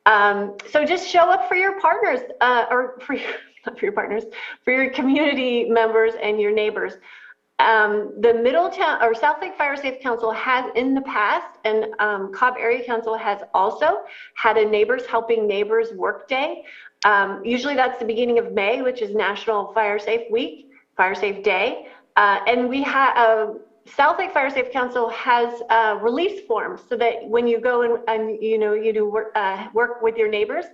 So just show up for your partners, or for your, not for your partners, for your community members and your neighbors. The Middletown or South Lake Fire Safe Council has in the past, and Cobb Area Council has also had a Neighbors Helping Neighbors work day. Usually that's the beginning of May, which is National Fire Safe Week, Fire Safe Day. And we have, South Lake Fire Safe Council has release forms so that when you go and you do work with your neighbors,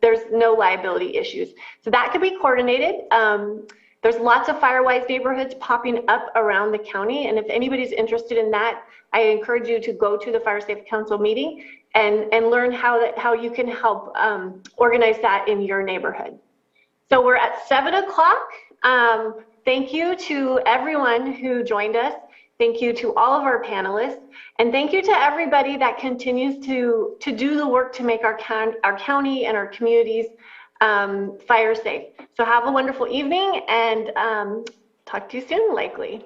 there's no liability issues. So that can be coordinated. There's lots of Firewise neighborhoods popping up around the county. And if anybody's interested in that, I encourage you to go to the Fire Safe Council meeting and learn how you can help organize that in your neighborhood. So we're at 7 o'clock. Thank you to everyone who joined us. Thank you to all of our panelists. And thank you to everybody that continues to do the work to make our county and our communities fire safe. So have a wonderful evening, and talk to you soon, likely.